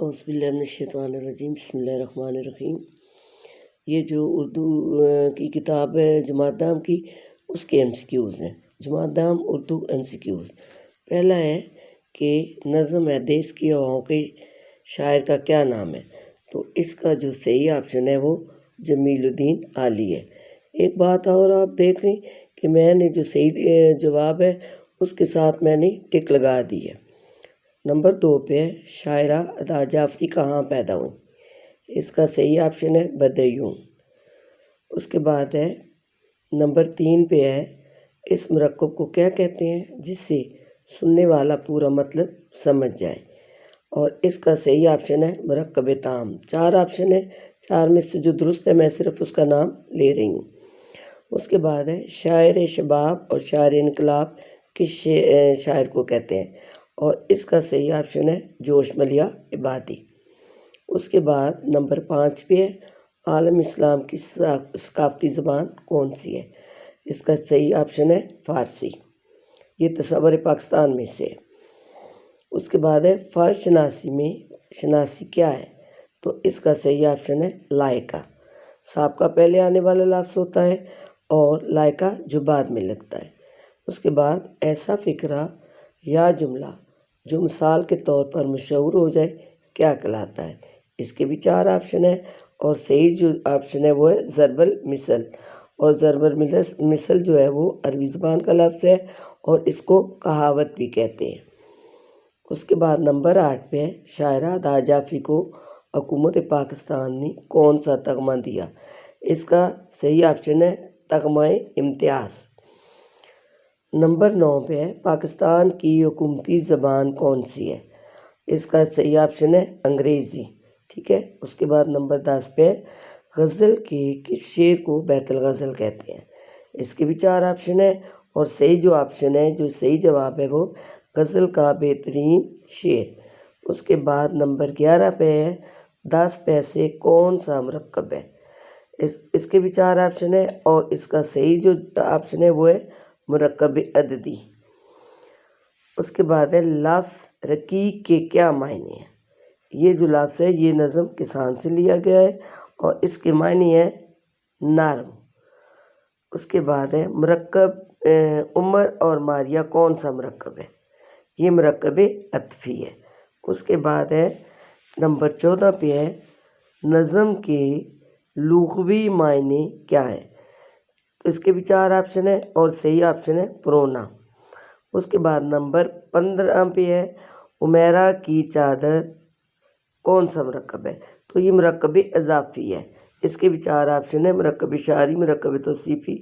اعوذ باللہ من الشیطان الرجیم، بسم اللہ الرحمن الرحیم۔ یہ جو اردو کی کتاب ہے جماعت دام کی، اس کے MCQs ہیں۔ جماعت دام اردو MCQs۔ پہلا ہے کہ نظم ہے دیس کی ہواؤں کے شاعر کا کیا نام ہے؟ تو اس کا جو صحیح آپشن ہے وہ جمیل الدین عالی ہے۔ ایک بات اور آپ دیکھ لیں کہ میں نے جو صحیح جواب ہے اس کے ساتھ میں نے ٹک لگا دی ہے۔ نمبر 2 پہ ہے شاعرہ ادا جعفری کہاں پیدا ہوئی؟ اس کا صحیح آپشن ہے بدیوں۔ اس کے بعد ہے نمبر 3 پہ ہے اس مرکب کو کیا کہتے ہیں جس سے سننے والا پورا مطلب سمجھ جائے؟ اور اس کا صحیح آپشن ہے مرکب تام۔ 4 آپشن ہے، 4 میں سے جو درست ہے میں صرف اس کا نام لے رہی ہوں۔ اس کے بعد ہے شاعر شباب اور شاعر انقلاب کس شاعر کو کہتے ہیں؟ اور اس کا صحیح آپشن ہے جوش ملیح عبادی۔ اس کے بعد نمبر 5 پہ ہے عالم اسلام کی ثقافتی زبان کون سی ہے؟ اس کا صحیح آپشن ہے فارسی۔ یہ تصور پاکستان میں سے ہے۔ اس کے بعد ہے فرض شناسی میں شناسی کیا ہے؟ تو اس کا صحیح آپشن ہے لائقہ۔ سابقہ پہلے آنے والا لفظ ہوتا ہے اور لائقہ جو بعد میں لگتا ہے۔ اس کے بعد ایسا فقرہ یا جملہ جو مثال کے طور پر مشہور ہو جائے کیا کہلاتا ہے؟ اس کے بھی 4 آپشن ہیں اور صحیح جو آپشن ہے وہ ہے ضرب المثل۔ اور ضرب المثل جو ہے وہ عربی زبان کا لفظ ہے اور اس کو کہاوت بھی کہتے ہیں۔ اس کے بعد نمبر 8 پہ ہے شاعرہ ادا جعفری کو حکومت پاکستان نے کون سا تمغہ دیا؟ اس کا صحیح آپشن ہے تمغہ امتیاز۔ نمبر 9 پہ ہے پاکستان کی حکومتی زبان کون سی ہے؟ اس کا صحیح آپشن ہے انگریزی۔ ٹھیک ہے۔ اس کے بعد نمبر 10 پہ ہے غزل کے کس شعر کو بیت الغزل کہتے ہیں؟ اس کے بھی 4 آپشن ہیں اور صحیح جو آپشن ہے جو صحیح جواب ہے وہ غزل کا بہترین شعر۔ اس کے بعد نمبر 11 پہ ہے 10 پیسے کون سا مرکب ہے؟ اس کے بھی 4 آپشن ہیں اور اس کا صحیح جو آپشن ہے وہ ہے مرکب عددی۔ اس کے بعد ہے لفظ رقیق کے کیا معنی ہیں؟ یہ جو لفظ ہے یہ نظم کسان سے لیا گیا ہے اور اس کے معنی ہے نرم۔ اس کے بعد ہے مرکب عمر اور ماریہ کون سا مرکب ہے؟ یہ مرکب عطفی ہے۔ اس کے بعد ہے نمبر 14 پہ ہے نظم کے لغوی معنی کیا ہے؟ اس کے بھی 4 آپشن ہیں اور صحیح آپشن ہے پرونا۔ اس کے بعد نمبر 15 پہ ہے عمیرہ کی چادر کون سا مرکب ہے؟ تو یہ مرکب اضافی ہے۔ اس کے بھی 4 آپشن ہیں مرکب شعری، مرکب توصیفی،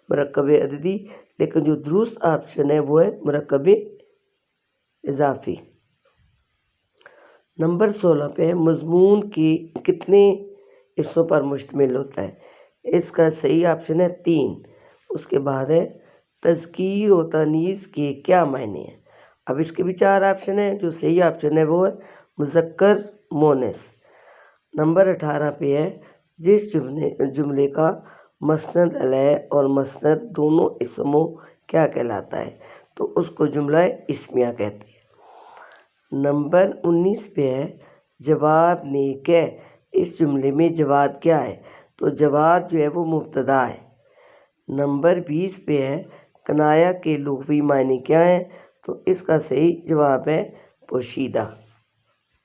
مرکب عددی، لیکن جو درست آپشن ہے وہ ہے مرکب اضافی۔ نمبر 16 پہ ہے مضمون کی کتنے حصوں پر مشتمل ہوتا ہے؟ اس کا صحیح آپشن ہے 3۔ اس کے بعد ہے تذکیر و تانیث کے کیا معنی ہیں؟ اب اس کے بھی 4 آپشن ہیں، جو صحیح آپشن ہے وہ ہے مذکر مؤنث۔ نمبر 18 پہ ہے جس جملے کا مسند علیہ اور مسند دونوں اسموں کیا کہلاتا ہے؟ تو اس کو جملہ اسمیہ کہتے ہیں۔ نمبر 19 پہ ہے جواد نیک ہے، اس جملے میں جواد کیا ہے؟ تو جواد جو ہے وہ مبتدا ہے۔ نمبر 20 پہ ہے کنایا کے لغوی معنی کیا ہیں؟ تو اس کا صحیح جواب ہے پوشیدہ۔